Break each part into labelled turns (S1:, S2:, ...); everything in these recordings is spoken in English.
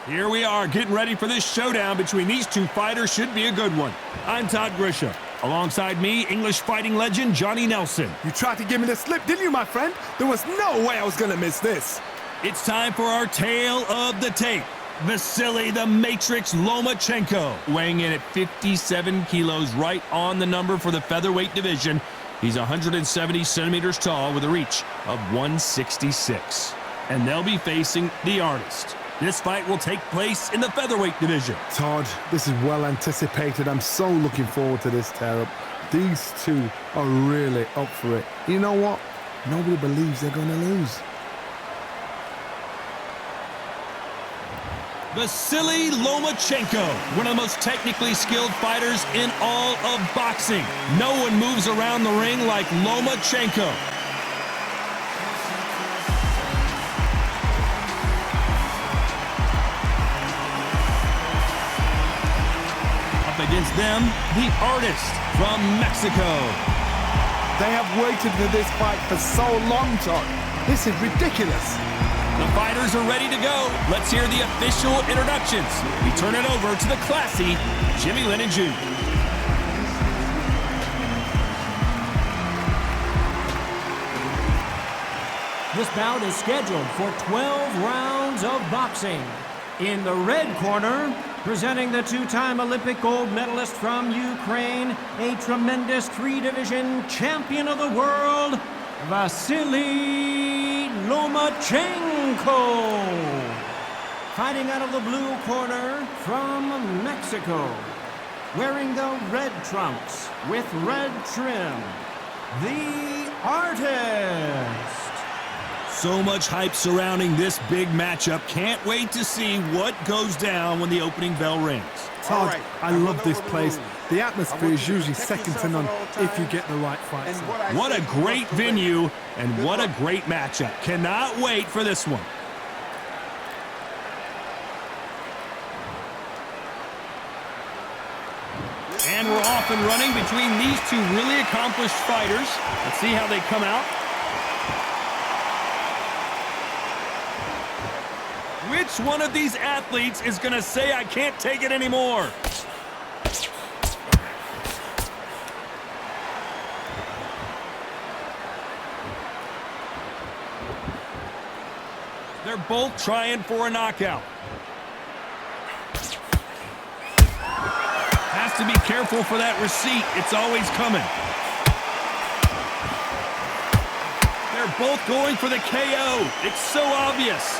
S1: Here we are, getting ready for this showdown between these two fighters. Should be a good one. I'm Todd Grisham. Alongside me, English fighting legend Johnny Nelson.
S2: You tried to give me the slip, didn't you, my friend? There was no way I was going to miss this.
S1: It's time for our tale of the tape. Vasyl the Matrix Lomachenko, weighing in at 57 kilos, right on the number for the featherweight division. He's 170 centimeters tall with a reach of 166. And they'll be facing the artist. This fight will take place in the featherweight division.
S2: Todd, this is well anticipated. I'm so looking forward to this tear-up. These two are really up for it. You know what? Nobody believes they're going to lose.
S1: Vasyl Lomachenko, one of the most technically skilled fighters in all of boxing. No one moves around the ring like Lomachenko. Against them, the artist from Mexico.
S2: They have waited for this fight for so long, Todd. This is ridiculous.
S1: The fighters are ready to go. Let's hear the official introductions. We turn it over to the classy Jimmy Lennon Jr.
S3: This bout is scheduled for 12 rounds of boxing. In the red corner, presenting the two-time Olympic gold medalist from Ukraine, a tremendous three-division champion of the world, Vasyl Lomachenko. Fighting out of the blue corner from Mexico, wearing the red trunks with red trim, the artist.
S1: So much hype surrounding this big matchup. Can't wait to see what goes down when the opening bell rings.
S2: Todd, I love this place. The atmosphere is usually second to none if you get the right fight.
S1: What a great venue and what a great matchup. Cannot wait for this one. And we're off and running between these two really accomplished fighters. Let's see how they come out. Which one of these athletes is going to say, I can't take it anymore? They're both trying for a knockout. Has to be careful for that receipt. It's always coming. They're both going for the KO. It's so obvious.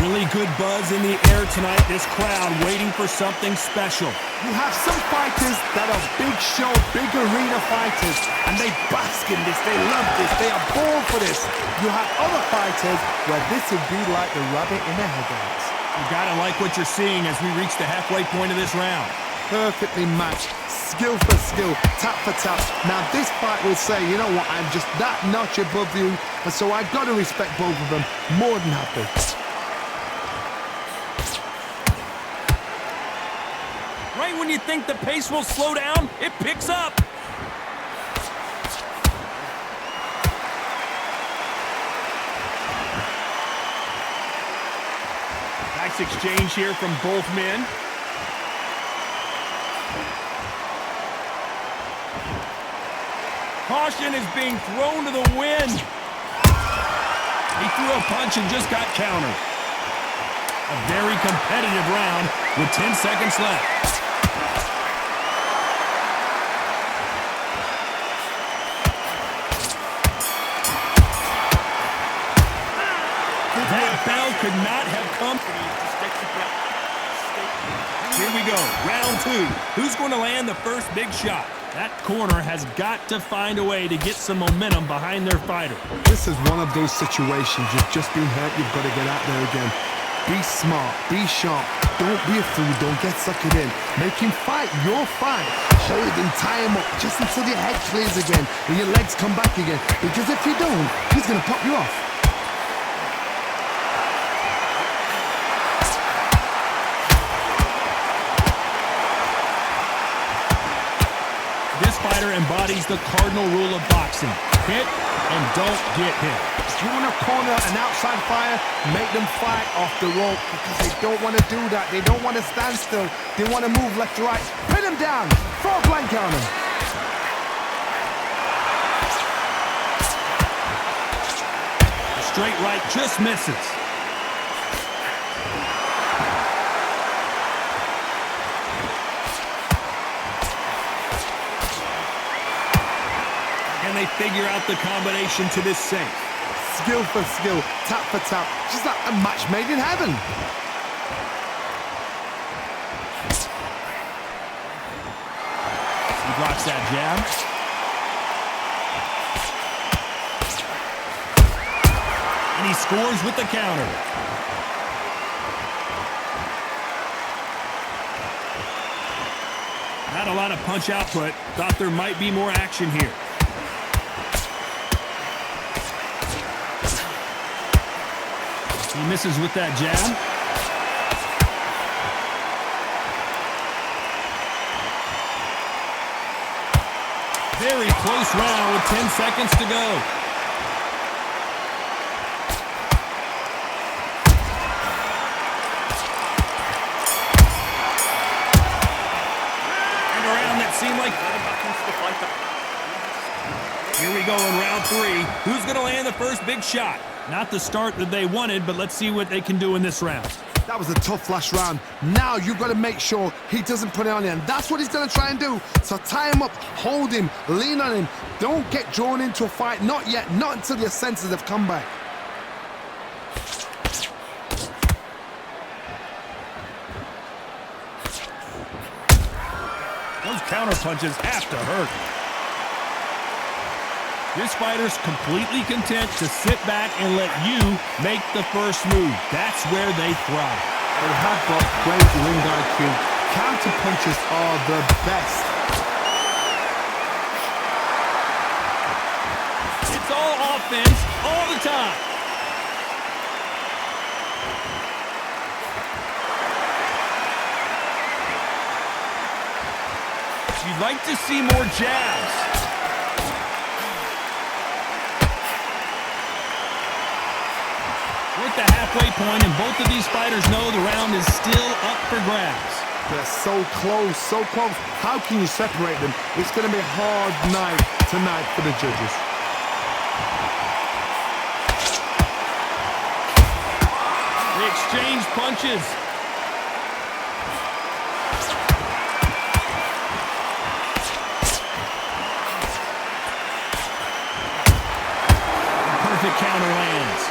S1: Really good buzz in the air tonight. This crowd waiting for something special.
S2: You have some fighters that are big show, big arena fighters, and they bask in this. They love this. They are born for this. You have other fighters where this would be like the rabbit in the headlights.
S1: You gotta like what you're seeing as we reach the halfway point of this round.
S2: Perfectly matched, skill for skill, tap for tap. Now this fight will say, you know what, I'm just that notch above you, and so I've got to respect both of them more than happy.
S1: Right when you think the pace will slow down, it picks up. Nice exchange here from both men. Caution is being thrown to the wind. He threw a punch and just got countered. A very competitive round with 10 seconds left. That bell could not have come. Here we go, round two. Who's going to land the first big shot? That corner has got to find a way to get some momentum behind their fighter.
S2: This is one of those situations. You've just been hurt. You've got to get out there again. Be smart. Be sharp. Don't be a fool. Don't get suckered in. Make him fight your fight. Hold him, tie him up, just until your head clears again and your legs come back again. Because if you don't, he's going to pop you off.
S1: embodies the cardinal rule of boxing. Hit and don't get hit.
S2: If you want to corner an outside fighter, make them fight off the rope because they don't want to do that. They don't want to stand still. They want to move left to right. Pin them down. Throw a blanket on them.
S1: Straight right just misses. And they figure out the combination to this sink.
S2: Skill for skill, tap for tap. Just like a match made in heaven.
S1: He blocks that jab. And he scores with the counter. Not a lot of punch output. Thought there might be more action here. He misses with that jab. Very close round with 10 seconds to go. Seem like here we go in round 3. Who's going to land the first big shot? Not the start that they wanted, but let's see what they can do in this round.
S2: That was a tough last round. Now you've got to make sure he doesn't put it on you, and that's what he's going to try and do. So tie him up, hold him, lean on him. Don't get drawn into a fight. Not yet. Not until your senses have come back.
S1: Those counter punches have to hurt. This fighter's completely content to sit back and let you make the first move. That's where they thrive.
S2: They have got great ring IQ. Counter punches are the best.
S1: It's all offense all the time. You'd like to see more jabs. We're at the halfway point, and both of these fighters know the round is still up for grabs.
S2: They're so close, so close. How can you separate them? It's going to be a hard night tonight for the judges.
S1: They exchange punches. Counter lands.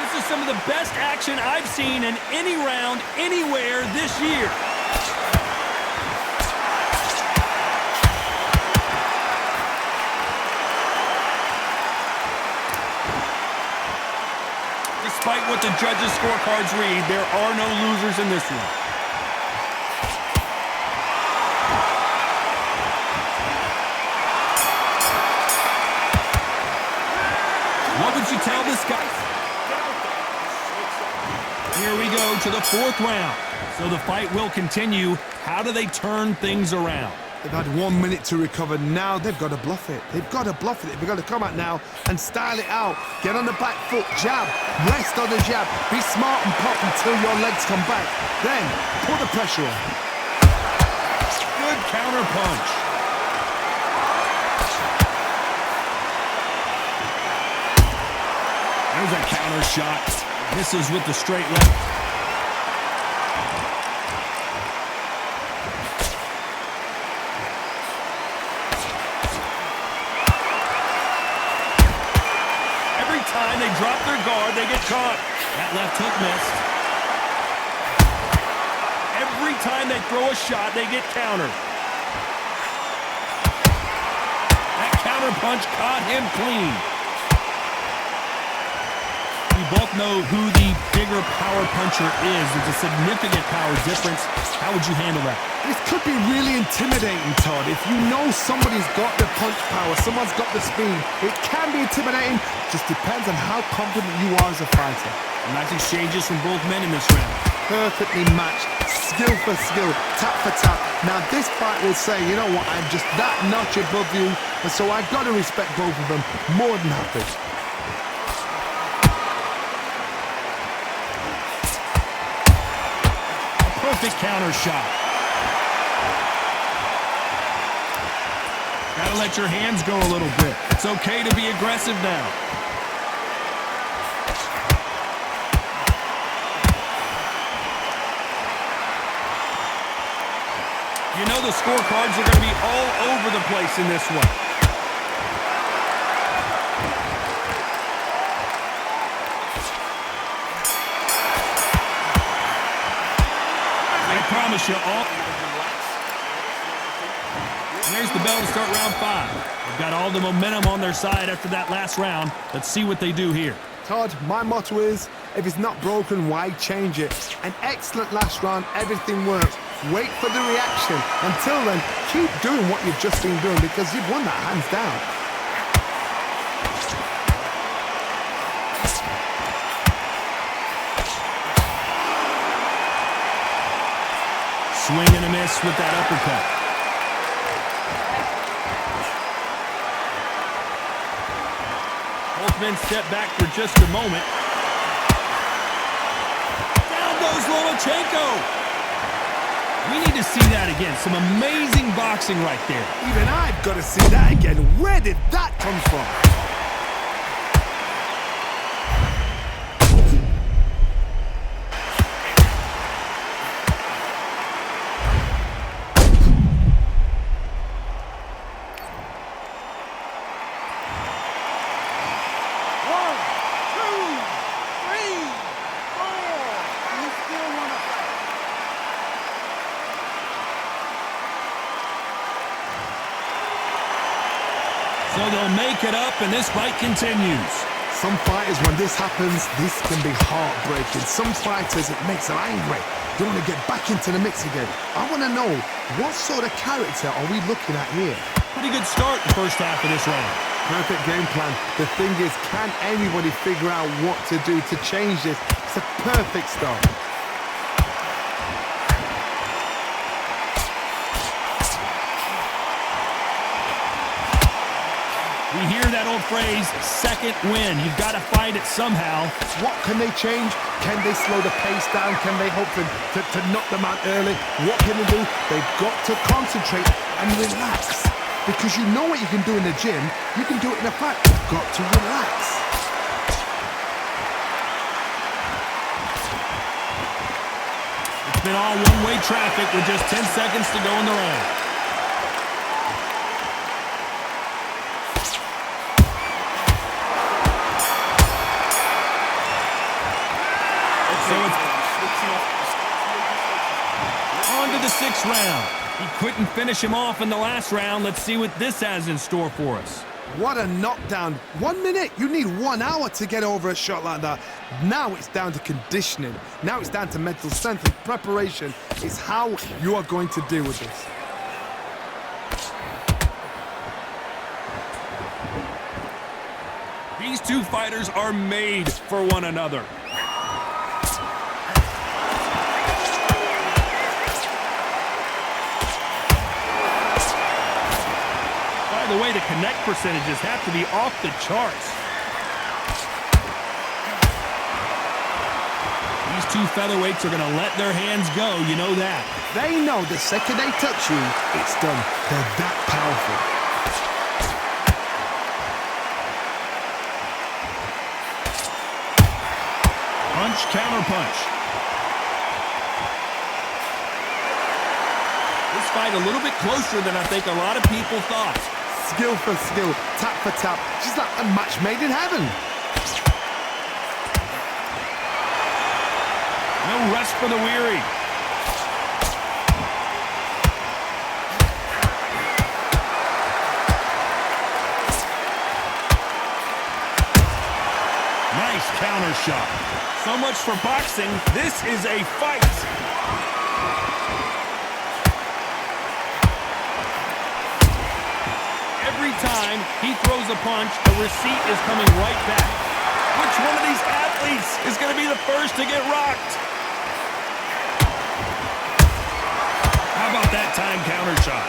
S1: This is some of the best action I've seen in any round anywhere this year. Despite what the judges' scorecards read, there are no losers in this one. What would you tell this guy? Here we go to the 4th round. So the fight will continue. How do they turn things around?
S2: They've had 1 minute to recover. Now they've got to bluff it. They've got to bluff it. They've got to come out now and style it out. Get on the back foot, jab, rest on the jab. Be smart and pop until your legs come back. Then put the pressure on.
S1: Good counter punch. There's a counter shot. Misses with the straight left. Every time they drop their guard, they get caught. That left hook missed. Every time they throw a shot, they get countered. That counter punch caught him clean. We both know who the bigger power puncher is. There's a significant power difference. How would you handle that?
S2: This could be really intimidating, Todd. If you know somebody's got the punch power, someone's got the speed, it can be intimidating. Just depends on how confident you are as a fighter.
S1: Nice exchanges from both men in this round.
S2: Perfectly matched. skill for skill, tap for tap. Now this fight will say, you know what, I'm just that notch above you, and so I've got to respect both of them more than happy.
S1: A perfect counter shot. Gotta let your hands go a little bit. It's okay to be aggressive now. You know the scorecards are going to be all over the place in this one. I promise you all. And there's the bell to start round 5. They've got all the momentum on their side after that last round. Let's see what they do here.
S2: Todd, my motto is, if it's not broken, why change it? An excellent last round, everything works. Wait for the reaction. Until then, keep doing what you've just been doing because you've won that hands down.
S1: Swing and a miss with that uppercut. Both men step back for just a moment. Down goes Lomachenko. We need to see that again. Some amazing boxing right there.
S2: Even I've got to see that again. Where did that come from?
S1: So they'll make it up, and this fight continues.
S2: Some fighters, when this happens, this can be heartbreaking. Some fighters, it makes them angry. They want to get back into the mix again. I want to know, what sort of character are we looking at here?
S1: Pretty good start the first half of this round.
S2: Perfect game plan. The thing is, can anybody figure out what to do to change this? It's a perfect start.
S1: We hear that old phrase, second win. You've got to find it somehow.
S2: What can they change? Can they slow the pace down? Can they hope to knock them out early? What can they do? They've got to concentrate and relax. Because you know what you can do in the gym, you can do it in a fight. You've got to relax.
S1: It's been all one-way traffic with just 10 seconds to go in the round. On to the 6th round. He couldn't finish him off in the last round. Let's see what this has in store for us.
S2: What a knockdown. 1 minute. You need 1 hour to get over a shot like that. Now it's down to conditioning. Now it's down to mental strength and preparation. It's how you are going to deal with this.
S1: These two fighters are made for one another. By the way, the connect percentages have to be off the charts. These two featherweights are going to let their hands go, you know that.
S2: They know the second they touch you, it's done. They're that powerful.
S1: Punch, counter punch. This fight a little bit closer than I think a lot of people thought.
S2: Skill for skill, tap for tap. She's like a match made in heaven.
S1: No rest for the weary. Nice counter shot. So much for boxing. This is a fight. Every time he throws a punch, a receipt is coming right back. Which one of these athletes is going to be the first to get rocked? big-time counter shot.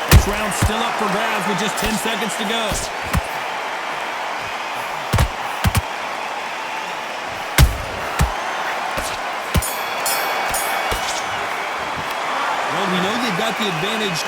S1: This round's still up for grabs with just 10 seconds to go. Well, we know they've got the advantage.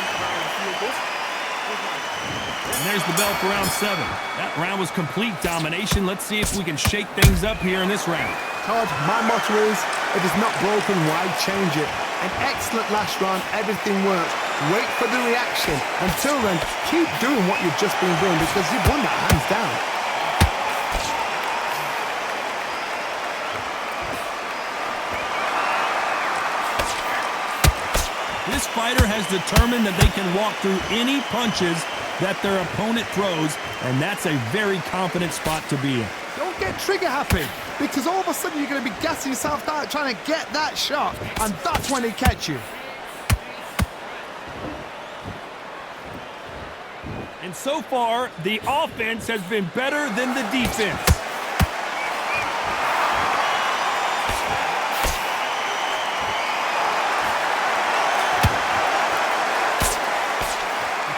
S1: And there's the bell for round 7. That round was complete domination. Let's see if we can shake things up here in this round.
S2: Todd, my motto is, if it's not broken, why change it? An excellent last round, everything works. Wait for the reaction. Until then, keep doing what you've just been doing because you've won that hands down.
S1: This fighter has determined that they can walk through any punches that their opponent throws, and that's a very confident spot to be in.
S2: Don't get trigger happy, because all of a sudden you're going to be gassing yourself out trying to get that shot, and that's when they catch you.
S1: And so far, the offense has been better than the defense.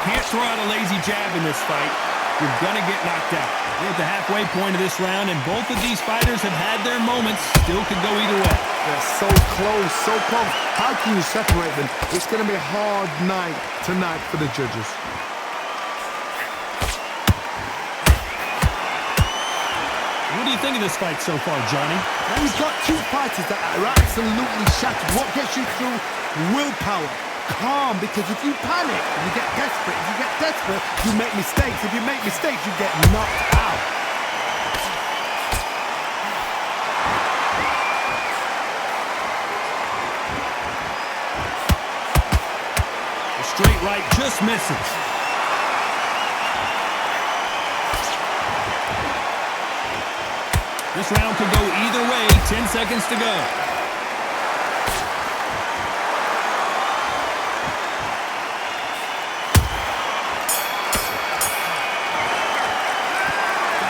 S1: Can't throw out a lazy jab in this fight. You're going to get knocked out. We're at the halfway point of this round, and both of these fighters have had their moments. Still could go either way.
S2: They're so close, so close. How can you separate them? It's going to be a hard night tonight for the judges.
S1: What do you think of this fight so far, Johnny?
S2: Now we've got two fighters that are absolutely shattered. What gets you through? Willpower. Calm, because if you panic, you get desperate. If you get desperate, you make mistakes. If you make mistakes, you get knocked out.
S1: The straight right just misses. This round could go either way. 10 seconds to go.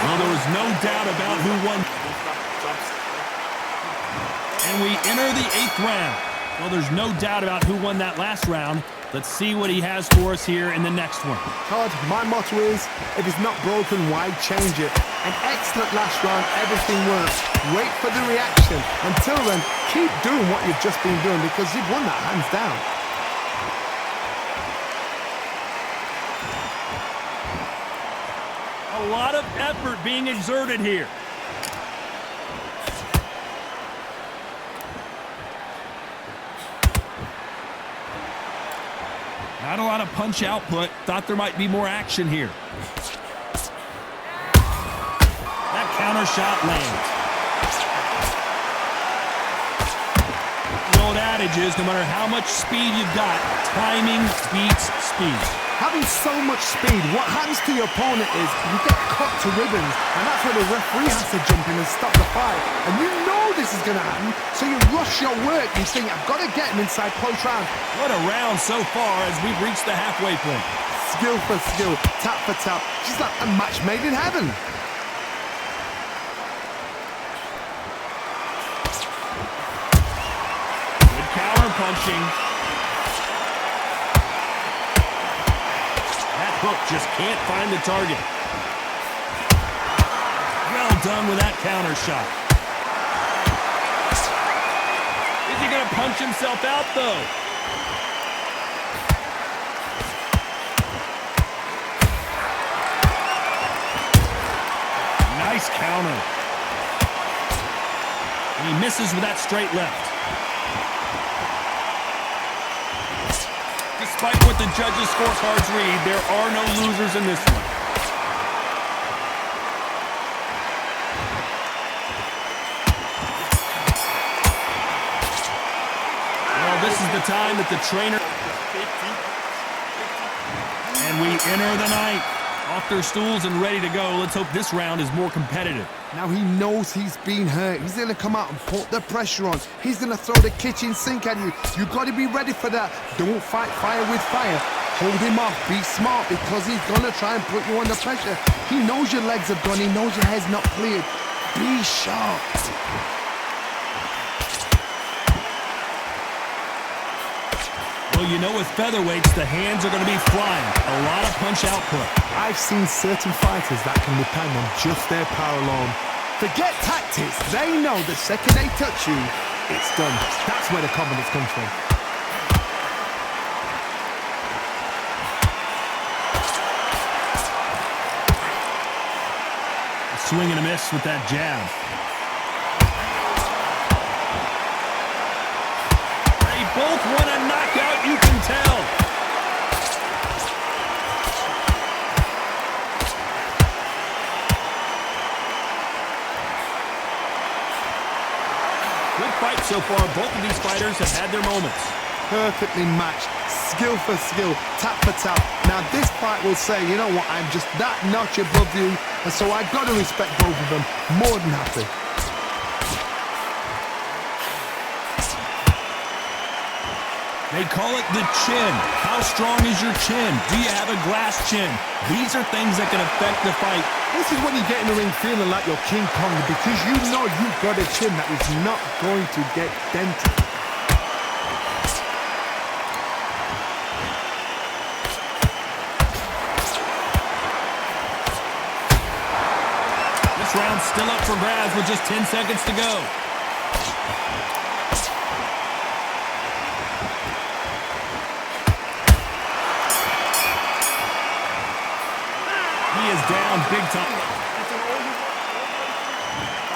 S1: Well, there was no doubt about who won. And we enter the 8th round. Well, there's no doubt about who won that last round. Let's see what he has for us here in the next one.
S2: Todd, my motto is, if it's not broken, why change it? An excellent last round, everything works. Wait for the reaction. Until then, keep doing what you've just been doing because you've won that hands down.
S1: A lot of effort being exerted here. Not a lot of punch output. Thought there might be more action here. That counter shot lands. The old adage is, no matter how much speed you've got, timing beats speed.
S2: Having so much speed, what happens to your opponent is you get cut to ribbons, and that's where the referee has to jump in and stop the fight. And you know this is going to happen, so you rush your work. You think, I've got to get him inside close round.
S1: What a round so far as we've reached the halfway point.
S2: Skill for skill, tap for tap. Just like a match made in heaven.
S1: Good counter punching. Hook just can't find the target. Well done with that counter shot. Is he going to punch himself out, though? Nice counter. And he misses with that straight left. Despite what the judges' scorecards read, there are no losers in this one. Well, this is the time that the trainer... And we enter the night. Off their stools and ready to go. Let's hope this round is more competitive.
S2: Now he knows he's been hurt. He's going to come out and put the pressure on. He's going to throw the kitchen sink at you. You've got to be ready for that. Don't fight fire with fire. Hold him off. Be smart because he's going to try and put you under pressure. He knows your legs have gone. He knows your head's not cleared. Be sharp.
S1: Well, you know with featherweights, the hands are going to be flying. A lot of punch output.
S2: I've seen certain fighters that can depend on just their power alone. Forget tactics. They know the second they touch you, it's done. That's where the confidence comes from.
S1: Swing and a miss with that jab. They both want a knockout, you can tell. Good fight so far. Both of these fighters have had their moments.
S2: Perfectly matched, skill for skill, tap for tap. Now this fight will say, you know what, I'm just that notch above you, and so I've got to respect both of them. More than happy.
S1: They call it the chin. How strong is your chin? Do you have a glass chin? These are things that can affect the fight.
S2: This is when you get in the ring feeling like you're King Kong, because you know you've got a chin that is not going to get dented.
S1: This round's still up for grabs with just 10 seconds to go. He is down big time.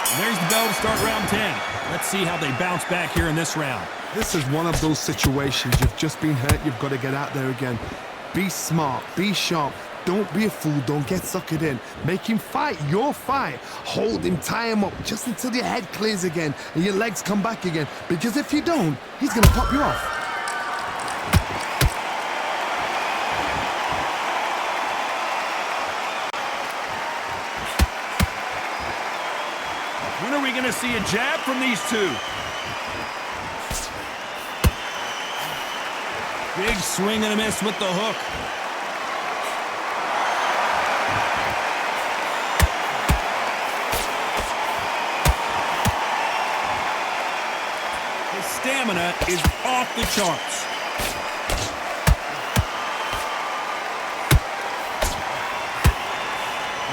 S1: And there's the bell to start round 10. Let's see how they bounce back here in this round.
S2: This is one of those situations. You've just been hurt. You've got to get out there again. Be smart. Be sharp. Don't be a fool. Don't get suckered in. Make him fight your fight. Hold him, tie him up just until your head clears again and your legs come back again. Because if you don't, he's going to pop you off.
S1: When are we going to see a jab from these two? Big swing and a miss with the hook. His stamina is off the charts.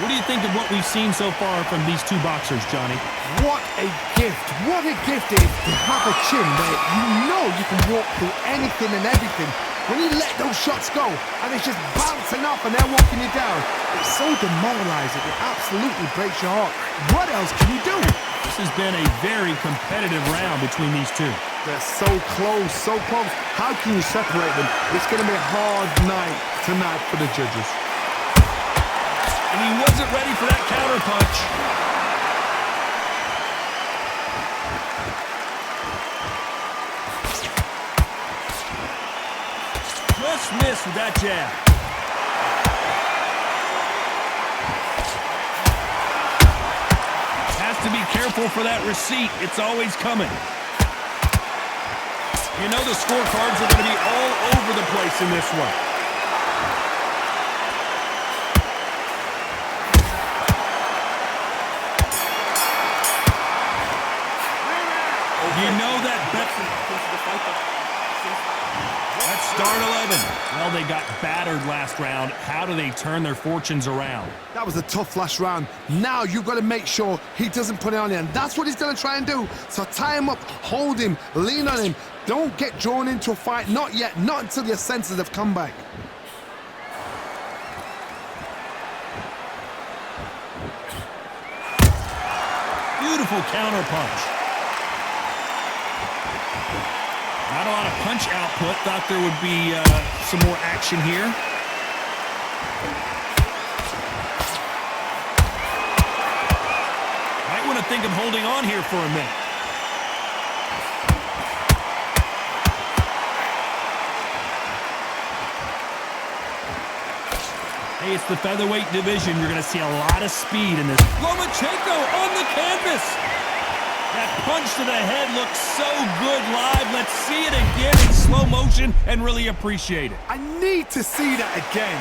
S1: What do you think of what we've seen so far from these two boxers, Johnny?
S2: What a gift. What a gift it is to have a chin where you know you can walk through anything and everything. When you let those shots go and it's just bouncing off and they're walking you down, it's so demoralizing. It absolutely breaks your heart. What else can you do?
S1: This has been a very competitive round between these two.
S2: They're so close, so close. How can you separate them? It's going to be a hard night tonight for the judges.
S1: And he wasn't ready for that counter punch. Just missed with that jab. Has to be careful for that receipt. It's always coming. You know the scorecards are going to be all over the place in this one. You know that that's start 11. Well, they got battered last round. How do they turn their fortunes around?
S2: That was a tough last round. Now you've got to make sure he doesn't put it on you, and that's what he's going to try and do. So tie him up, hold him, lean on him. Don't get drawn into a fight. Not yet. Not until your senses have come back.
S1: Beautiful counter punch. Not a lot of punch output. Thought there would be some more action here. Might want to think of holding on here for a minute. Hey, it's the featherweight division. You're going to see a lot of speed in this. Lomachenko on the canvas. That punch to the head looks so good live. Let's see it again in slow motion and really appreciate it.
S2: I need to see that again.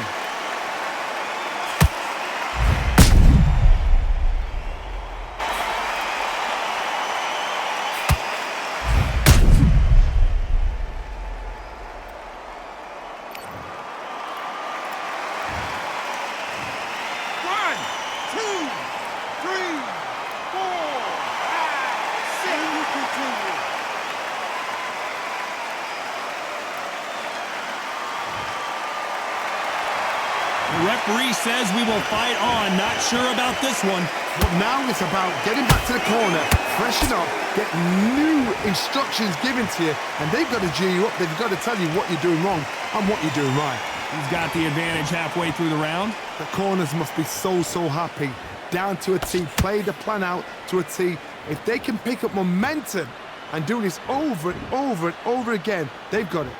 S1: The referee says we will fight on. Not sure about this one.
S2: But now it's about getting back to the corner, freshen up, get new instructions given to you, and they've got to G you up. They've got to tell you what you're doing wrong and what you're doing right.
S1: He's got the advantage halfway through the round.
S2: The corners must be so happy. Down to a T, play the plan out to a T. If they can pick up momentum and do this over and over and over again, they've got it.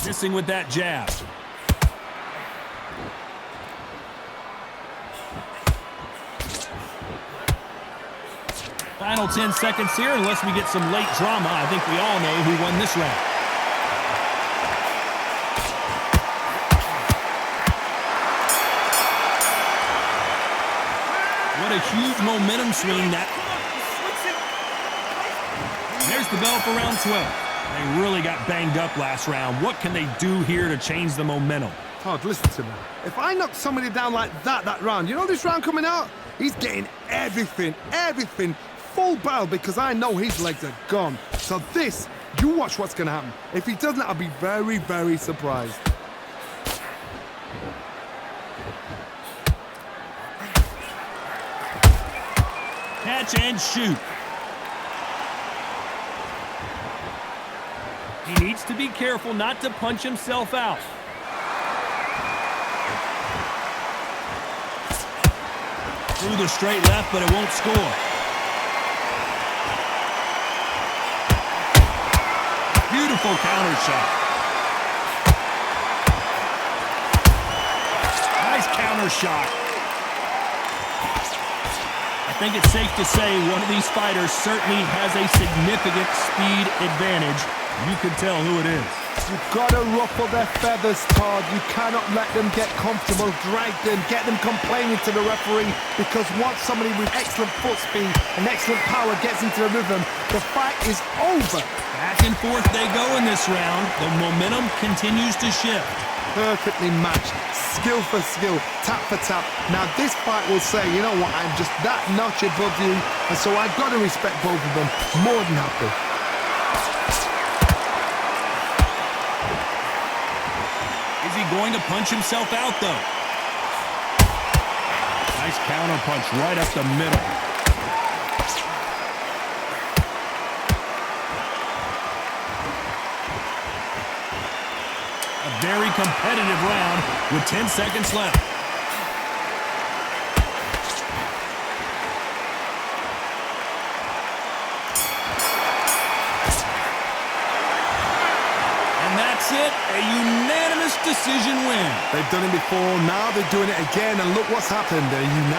S1: Missing with that jab. Final 10 seconds here, unless we get some late drama. I think we all know who won this round. What a huge momentum swing that. There's the bell for round 12. They really got banged up last round. What can they do here to change the momentum?
S2: Todd, listen to me. If I knock somebody down like that round, you know this round coming out? He's getting everything, full barrel, because I know his legs are gone. So this, you watch what's going to happen. If he doesn't, I'll be very, very surprised.
S1: Catch and shoot. He needs to be careful not to punch himself out. Through the straight left, but it won't score. Beautiful counter shot. Nice counter shot. I think it's safe to say one of these fighters certainly has a significant speed advantage. You can tell who it is.
S2: You've got to ruffle their feathers, Todd. You cannot let them get comfortable, drag them, get them complaining to the referee, because once somebody with excellent foot speed and excellent power gets into the rhythm, the fight is over.
S1: Back and forth they go in this round. The momentum continues to shift.
S2: Perfectly matched, skill for skill, tap for tap. Now this fight will say, you know what, I'm just that notch above you, and so I've got to respect both of them more than happy.
S1: Is he going to punch himself out, though? Nice counter punch right up the middle. A very competitive round with 10 seconds left. And that's it, a unanimous decision win.
S2: They've done it before, now they're doing it again, and look what's happened. A unanimous